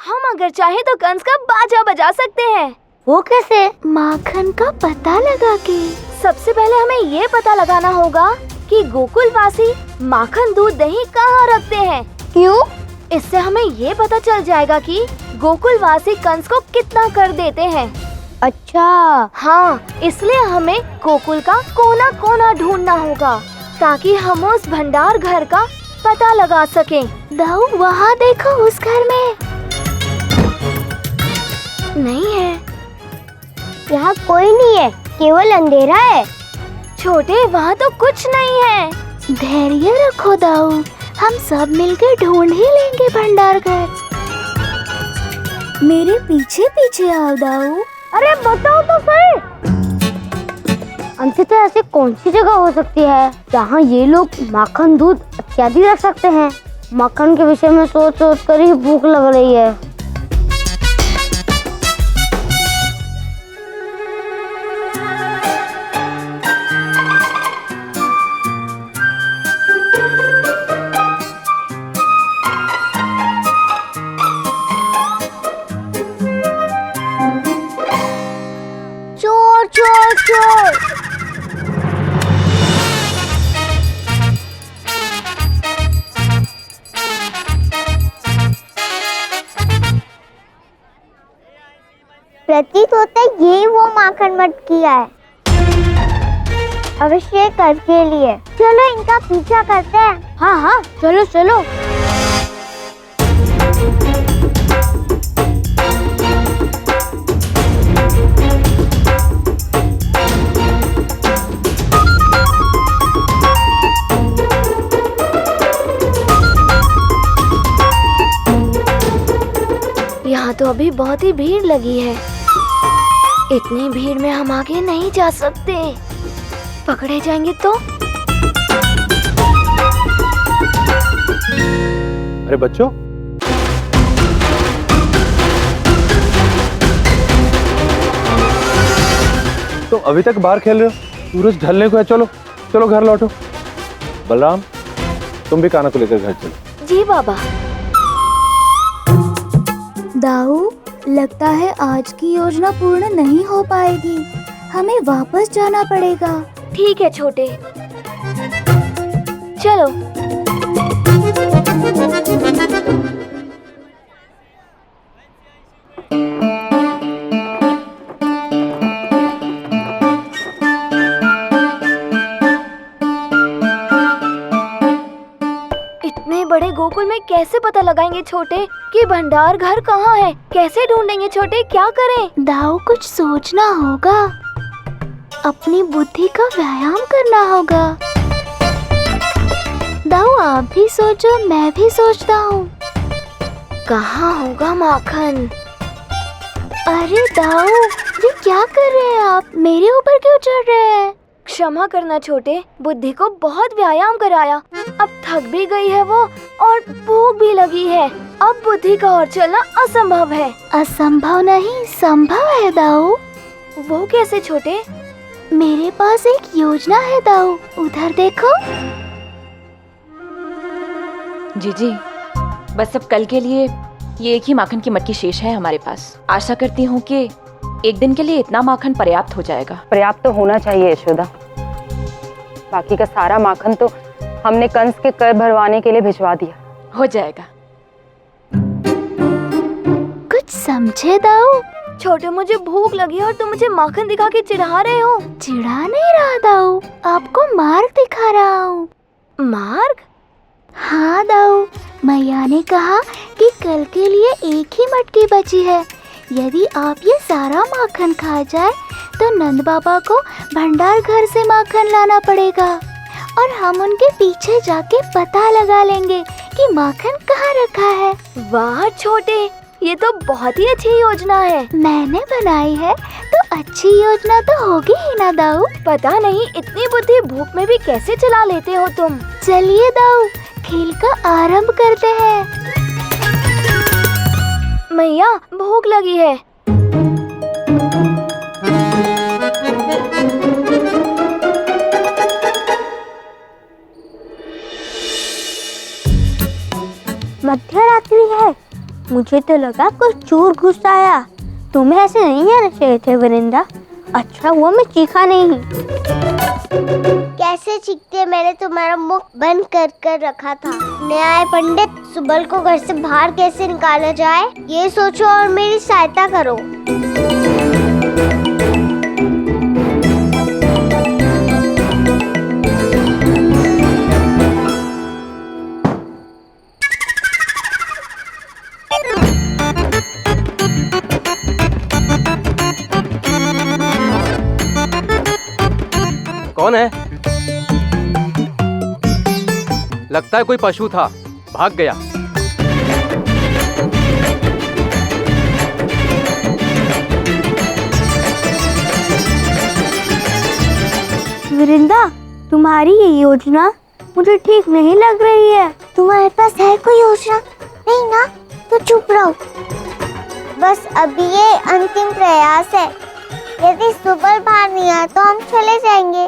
हम अगर चाहे तो कंस का बाजा बजा सकते हैं। वो कैसे? माखन का पता लगा के। सबसे पहले हमें ये पता लगाना होगा कि गोकुलवासी माखन दूध दही कहाँ रखते हैं। क्यों? इससे हमें ये पता चल जाएगा कि गोकुलवासी कंस को कितना कर देते हैं। अच्छा। हाँ, इसलिए हमें गोकुल का कोना कोना ढूंढना होगा ताकि हम उस भंडार घर का पता लगा सकें। दाऊ, वहाँ देखो, उस घर में नहीं है। यहाँ कोई नहीं है, केवल अंधेरा है। छोटे, वहाँ तो कुछ नहीं है। धैर्य रखो दाऊ, हम सब मिलकर ढूंढ ही लेंगे भंडार घर। मेरे पीछे पीछे आओ दाऊ। अरे बताओ तो सही, अंततः ऐसी कौन सी जगह हो सकती है जहाँ ये लोग माखन दूध इत्यादि रख सकते हैं? माखन के विषय में सोच सोच कर ही भूख लग रही है। चोर चोर चोर! प्रतीत होता है ये वो माखन मटकिया है। अवश्य कर के लिए। चलो इनका पीछा करते हैं। हाँ हाँ, चलो चलो। यहाँ तो अभी बहुत ही भीड़ लगी है। इतनी भीड़ में हम आगे नहीं जा सकते, पकड़े जाएंगे तो। अरे बच्चों, तो अभी तक बाहर खेल रहे हो? सूरज ढलने को है, चलो चलो घर लौटो। बलराम, तुम भी कान्हा को लेकर घर चलो। जी बाबा। दाऊ, लगता है आज की योजना पूर्ण नहीं हो पाएगी, हमें वापस जाना पड़ेगा। ठीक है छोटे, चलो। इतने बड़े गोकुल में कैसे पता लगाएंगे छोटे कि भंडार घर कहाँ है? कैसे ढूंढेंगे छोटे, क्या करें? दाऊ, कुछ सोचना होगा, अपनी बुद्धि का व्यायाम करना होगा। दाऊ, आप भी सोचो, मैं भी सोचता हूँ। कहाँ होगा माखन? अरे दाऊ, ये क्या कर रहे हैं आप? मेरे ऊपर क्यों चढ़ रहे हैं? क्षमा करना छोटे, बुद्धि को बहुत व्यायाम कराया, अब थक भी गई है वो और भूख भी लगी है। अब बुद्धि का और चलना असंभव है। असंभव नहीं, संभव है दाऊ। वो कैसे छोटे? मेरे पास एक योजना है दाऊ, उधर देखो। जी, बस अब कल के लिए ये एक ही माखन की मटकी शेष है हमारे पास। आशा करती हूँ कि एक दिन के लिए इतना माखन पर्याप्त हो जाएगा। पर्याप्त तो होना चाहिए यशोदा। बाकी का सारा माखन तो हमने कंस के कर भरवाने के लिए भिजवा दिया। हो जाएगा। कुछ समझे दाऊ? छोटे, मुझे भूख लगी और तुम मुझे माखन दिखा के चिढ़ा रहे हो। चिढ़ा नहीं रहा दाऊ, आपको मार्ग दिखा रहा हूँ। मार्ग? हाँ दाऊ, मैया ने कहा कि कल के लिए एक ही मटकी बची है। यदि आप ये सारा माखन खा जाए तो नंद बाबा को भंडार घर से माखन लाना पड़ेगा और हम उनके पीछे जाके पता लगा लेंगे कि माखन कहाँ रखा है। वाह छोटे, ये तो बहुत ही अच्छी योजना है। मैंने बनाई है तो अच्छी योजना तो होगी ही ना दाऊ। पता नहीं इतनी बुद्धि भूख में भी कैसे चला लेते हो तुम। चलिए दाऊ, खेल का आरंभ करते हैं। मैया, भूख लगी है। मध्य रात्रि है, मुझे तो लगा कुछ चोर घुस आया। तुम्हें ऐसे नहीं आना चाहिए थे वरिंदा। अच्छा हुआ मैं चीखा नहीं। कैसे चीखते, मैंने तुम्हारा मुख बंद कर कर रखा था। न्याय पंडित, सुबल को घर से बाहर कैसे निकाला जाए ये सोचो और मेरी सहायता करो। कौन है? लगता है कोई पशु था, भाग गया। वृंदा, तुम्हारी ये योजना मुझे ठीक नहीं लग रही है। तुम्हारे पास है कोई योजना? नहीं ना, तो चुप रहो। बस अभी ये अंतिम प्रयास है। यदि सुबल बाहर नहीं आया तो हम चले जाएंगे।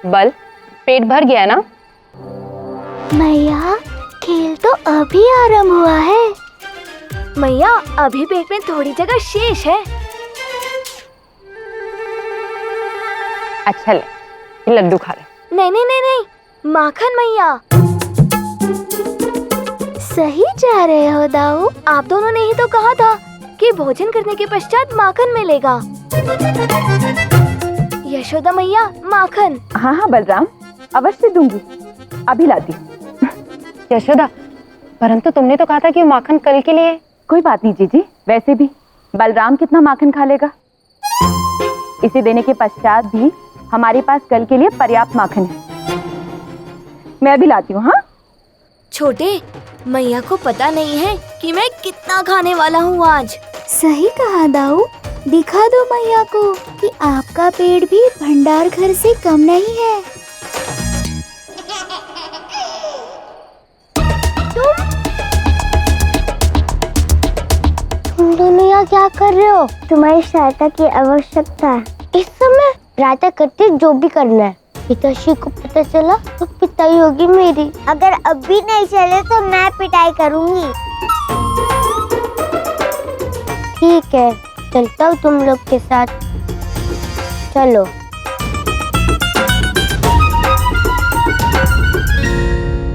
बल, पेट भर गया ना? मैया, खेल तो अभी आरंभ हुआ है। मैया, अभी पेट में थोड़ी जगह शेष है। अच्छा ले, ये लड्डू खा ले। नहीं नहीं नहीं नहीं, माखन मैया। सही जा रहे हो दाऊ। आप दोनों ने ही तो कहा था कि भोजन करने के पश्चात माखन मिलेगा। यशोदा मैया, माखन। हाँ हाँ बलराम, अवश्य दूंगी, अभी लाती हूँ। यशोदा, परंतु तुमने तो कहा था कि माखन कल के लिए। कोई बात नहीं जीजी, वैसे भी बलराम कितना माखन खा लेगा। इसे देने के पश्चात भी हमारे पास कल के लिए पर्याप्त माखन है। मैं अभी लाती हूँ। हाँ छोटे, मैया को पता नहीं है कि मैं कितना खाने वाला हूँ आज। सही कहा दाऊ। दिखा दो मैया को कि आपका पेट भी भंडार घर से कम नहीं है। तुम दोनों यहाँ क्या कर रहे हो? तुम्हारी सहायता की आवश्यकता है। इस समय राजा करते जो भी करना है। पिताश्री को पता चला तो पिटाई होगी मेरी। अगर अब भी नहीं चले तो मैं पिटाई करूंगी। ठीक है, चलता हूँ तुम लोग के साथ। चलो।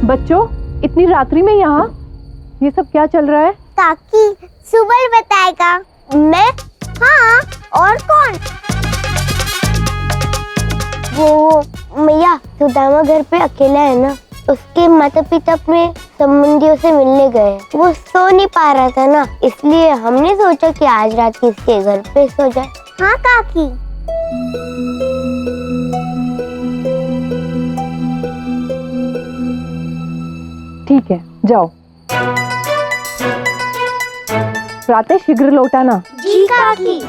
बच्चों, इतनी रात्रि में यहाँ ये सब क्या चल रहा है? ताकि सुबल बताएगा। मैं? हाँ, और कौन? वो मैया, सुदामा घर पे अकेला है ना, उसके माता पिता अपने संबंधियों से मिलने गए। वो सो नहीं पा रहा था ना, इसलिए हमने सोचा कि आज रात किसके घर पे सो जाए। हाँ काकी। ठीक है, जाओ। प्रातः शीघ्र लौटाना। जी काकी।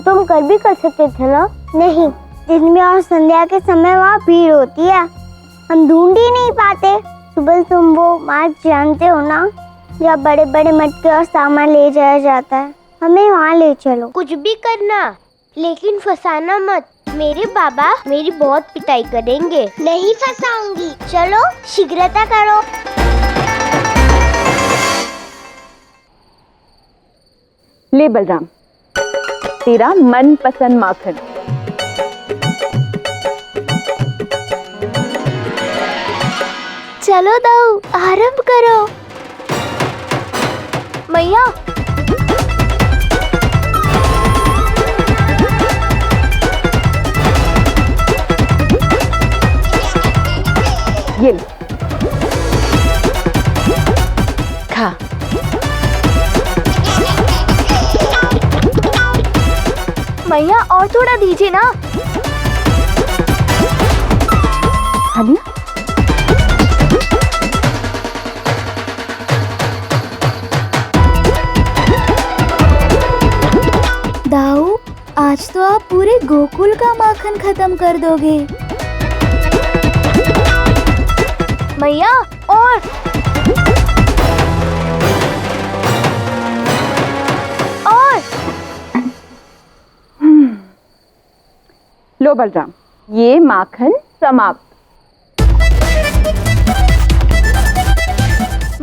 तुम कल भी कर सकते थे ना? नहीं, दिन में और संध्या के समय वहाँ भीड़ होती है, हम ढूंढ ही नहीं पाते। सुबह तुम वो मार्ग जानते हो ना, जहाँ बड़े बड़े मटके और सामान ले जाया जाता है। हमें वहाँ ले चलो। कुछ भी करना, लेकिन फंसाना मत। मेरे बाबा मेरी बहुत पिटाई करेंगे। नहीं फंसाऊंगी। चलो शीघ्रता करो। ले बलराम, तेरा मनपसंद माखन। चलो दाऊ आरंभ करो। मैया ये लो। खा। मैया और थोड़ा दीजिए ना। हानिया दाऊ आज तो आप पूरे गोकुल का माखन खत्म कर दोगे। मैया और लो बलराम, ये माखन समाप्त।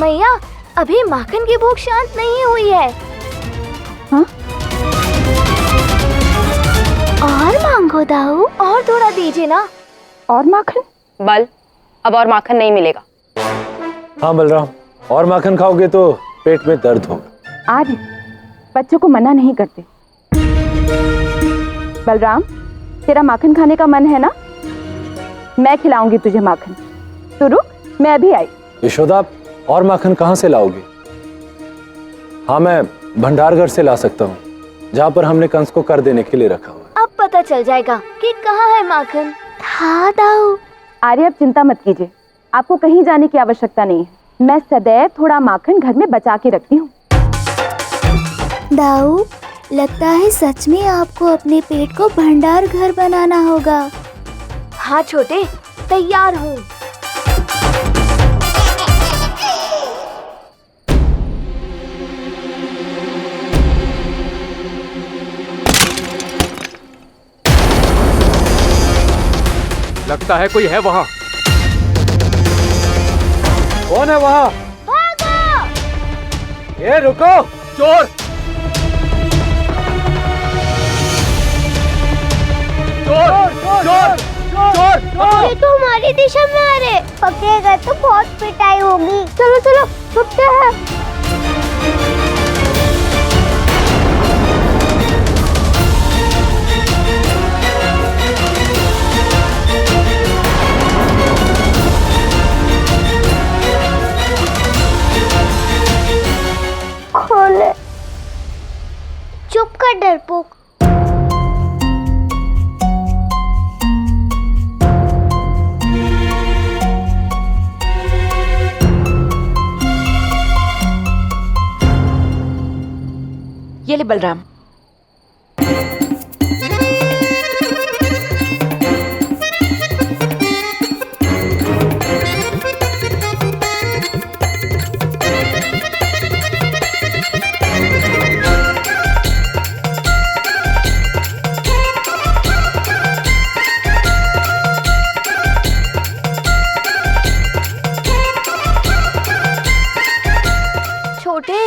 मैया अभी माखन की भूख शांत नहीं हुई है। हाँ? और मांगो दाऊ, और थोड़ा दीजिए ना। और माखन? बल, अब और माखन नहीं मिलेगा। हाँ बलराम, और माखन खाओगे तो पेट में दर्द होगा। आज बच्चों को मना नहीं करते। बलराम, तेरा माखन खाने का मन है ना? मैं खिलाऊंगी तुझे माखन। तू रुक, मैं अभी आई। यशोदा, और माखन कहाँ से लाओगे? हाँ, मैं भंडार घर से ला सकता हूँ, जहाँ पर हमने कंस को कर देने के लिए रखा हुआ। अब पता चल जाएगा कि कहाँ है माखन। हाँ दाऊ। आर्य, अब चिंता मत कीजिए, आपको कहीं जाने की आवश्यकता नहीं है। मैं सदैव थोड़ा माखन घर में बचा के रखती हूँ। दाऊ, लगता है सच में आपको अपने पेट को भंडार घर बनाना होगा। हाँ छोटे, तैयार हूँ। लगता है कोई है वहाँ। कौन है वहाँ? भागो! ये रुको! चोर! चोर! चोर! चोर! ये तो हमारी दिशा में आ रहे। पकड़े गए तो बहुत पिटाई होगी। चलो चलो छुपते हैं। खोले। चुप कर डरपोक। ये ले बलराम। छोटे,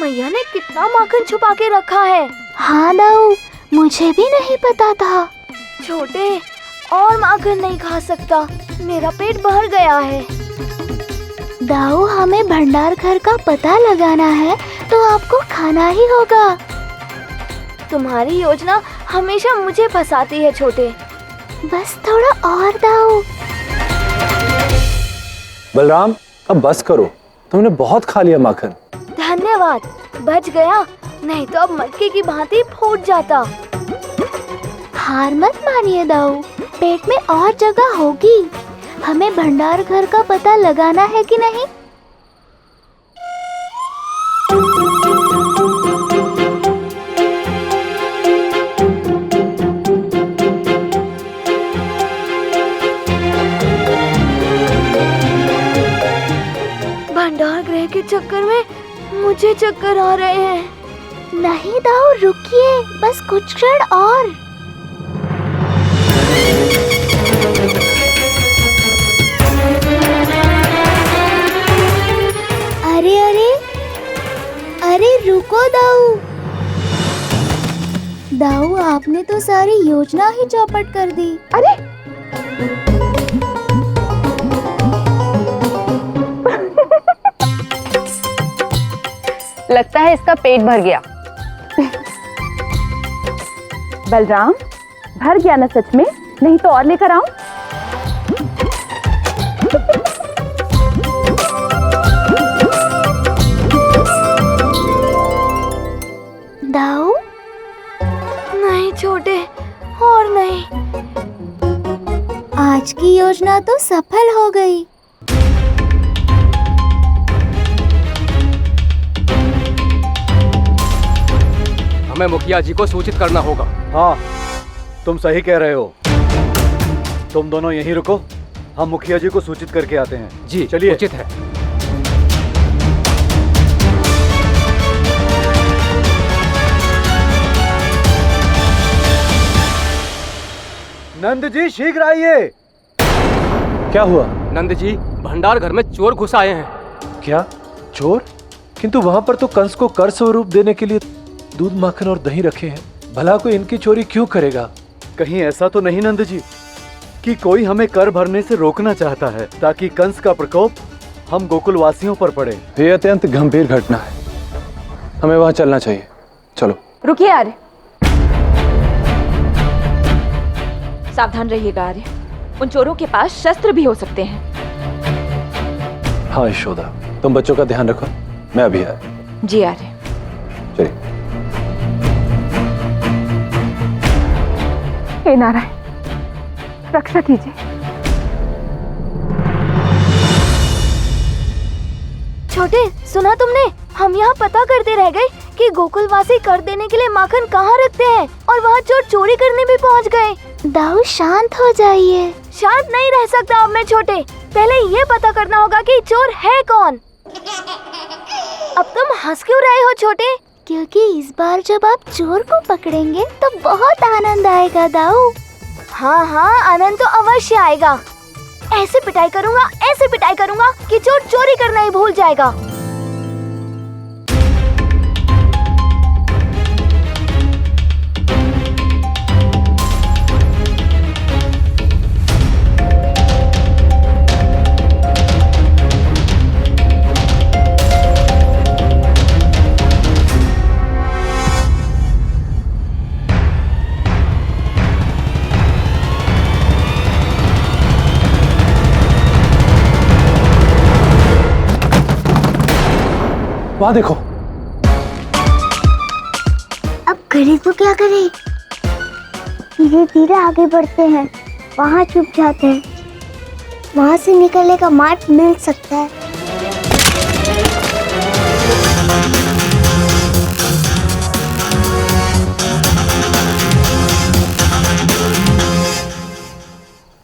मैया ने कितना माखन छुपा के रखा है। हाँ दाऊ, मुझे भी नहीं पता था। छोटे, और माखन नहीं खा सकता, मेरा पेट भर गया है। दाऊ, हमें भंडार घर का पता लगाना है तो आपको खाना ही होगा। तुम्हारी योजना हमेशा मुझे फंसाती है छोटे। बस थोड़ा और दाऊ। बलराम, अब बस करो, तुमने बहुत खा लिया माखन। धन्यवाद, बच गया, नहीं तो अब मटके की भांति फूट जाता। हार मत मानिए दाऊ, पेट में और जगह होगी। हमें भंडार घर का पता लगाना है कि नहीं? भंडार गृह के चक्कर में मुझे चक्कर आ रहे हैं। नहीं दाऊ, रुकिए, बस कुछ क्षण और। अरे अरे अरे रुको दाऊ। दाऊ, आपने तो सारी योजना ही चौपट कर दी। अरे लगता है इसका पेट भर गया। बलराम, भर गया ना सच में? नहीं तो और लेकर आऊं? दाऊ? नहीं छोटे, और नहीं। आज की योजना तो सफल हो गई। हमें मुखिया जी को सूचित करना होगा। हाँ, तुम सही कह रहे हो। तुम दोनों यहीं रुको, हम मुखिया जी को सूचित करके आते हैं। जी चलिए। उचित है। नंद जी शीघ्र आइए। क्या हुआ? नंद जी, भंडार घर में चोर घुस आए हैं। क्या चोर? किंतु वहां पर तो कंस को कर स्वरूप देने के लिए दूध, माखन और दही रखे हैं। भला कोई इनकी चोरी क्यों करेगा? कहीं ऐसा तो नहीं नंद जी कि कोई हमें कर भरने से रोकना चाहता है ताकि कंस का प्रकोप हम गोकुल वासियों पर पड़े। ये अत्यंत गंभीर घटना है, हमें वहां चलना चाहिए। चलो। रुकिए आर्य। सावधान रहिएगा आर्य, उन चोरों के पास शस्त्र भी हो सकते हैं। हाँ यशोदा, तुम बच्चों का ध्यान रखो, मैं अभी आया। जी आर्य। चलिए। हे नारायण, रक्षा कीजिए। छोटे, सुना तुमने? हम यहाँ पता करते रह गए कि गोकुलवासी कर देने के लिए माखन कहाँ रखते हैं, और वहाँ चोर चोरी करने भी पहुँच गए। दाऊ शांत हो जाइए। शांत नहीं रह सकता अब मैं छोटे। पहले ये पता करना होगा कि चोर है कौन। अब तुम हंस क्यों रहे हो छोटे? क्योंकि इस बार जब आप चोर को पकड़ेंगे तो बहुत आनंद आएगा दाऊ। हाँ हाँ, आनंद तो अवश्य आएगा। ऐसे पिटाई करूँगा कि चोर चोरी करना ही भूल जाएगा। वहां देखो। अब करे तो क्या करें? धीरे धीरे आगे बढ़ते हैं, वहाँ छुप जाते हैं, वहाँ से निकलने का मार्ग मिल सकता है।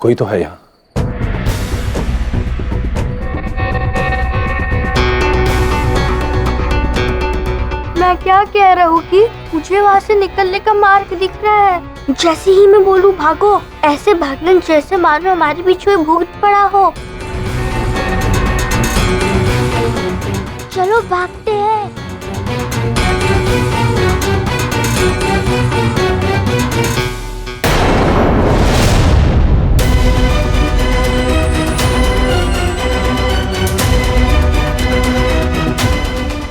कोई तो है यहाँ। मैं क्या कह रहा हूँ कि मुझे वहाँ से निकलने का मार्ग दिख रहा है। जैसे ही मैं बोलूँ भागो, ऐसे भागने जैसे मानो हमारे पीछे भूत पड़ा हो। चलो भागते हैं।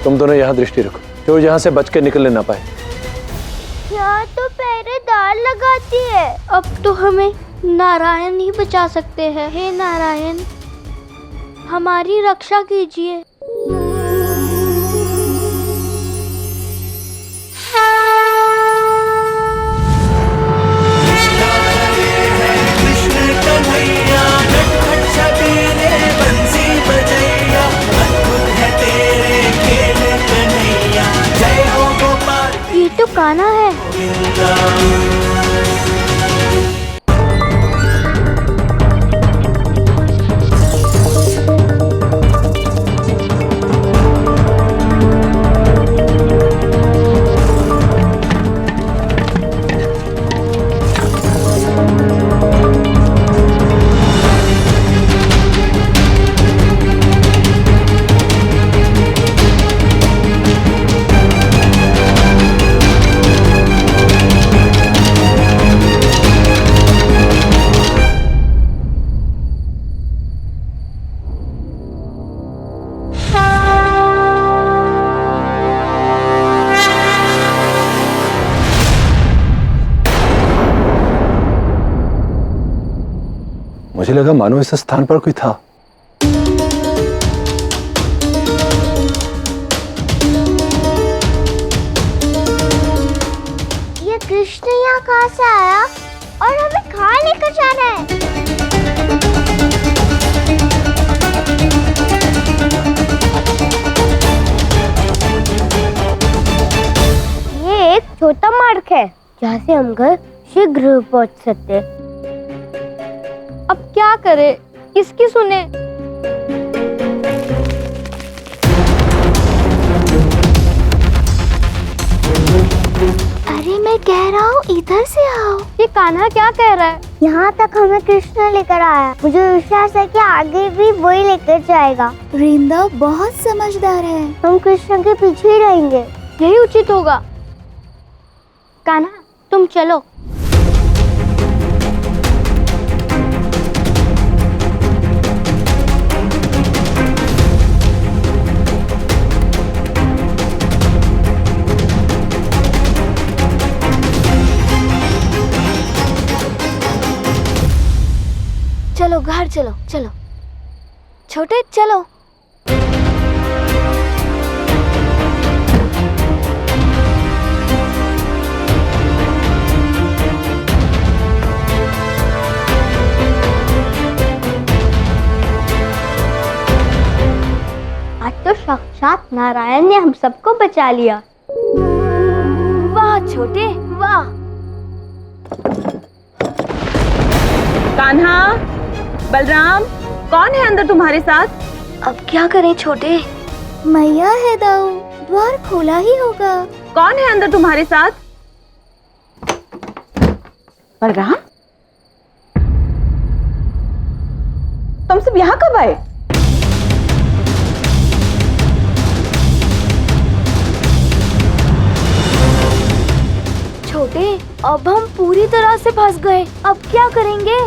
तुम दोनों यहाँ दृष्टि रखो, चोर यहाँ से बच के निकलने ना पाए। यहाँ तो पहरेदार लगाती है। अब तो हमें नारायण ही बचा सकते हैं। हे नारायण, हमारी रक्षा कीजिए। ये तो कान्हा है। मुझे लगा मानो इस स्थान पर कोई था। ये कृष्ण यहाँ कहाँ से आया और हमें कहाँ लेकर जा रहा है? ये एक छोटा मार्ग है जहाँ से हम घर शीघ्र पहुँच सकते। अब क्या करे, किसकी सुने? अरे मैं कह रहा हूँ इधर से आओ। ये कान्हा क्या कह रहा है? यहाँ तक हमें कृष्ण लेकर आया, मुझे विश्वास है कि आगे भी वही लेकर जाएगा। वृंदा बहुत समझदार है। हम कृष्ण के पीछे ही रहेंगे, यही उचित होगा। कान्हा तुम चलो। चलो घर चलो, चलो छोटे चलो। आज तो साक्षात नारायण ने हम सबको बचा लिया। वाह छोटे वाह। कान्हा, बलराम, कौन है अंदर तुम्हारे साथ? अब क्या करें छोटे? मैया है दाऊ, द्वार खोला ही होगा। कौन है अंदर तुम्हारे साथ? बलराम, तुम सब यहाँ कब आए? छोटे अब हम पूरी तरह से फंस गए, अब क्या करेंगे?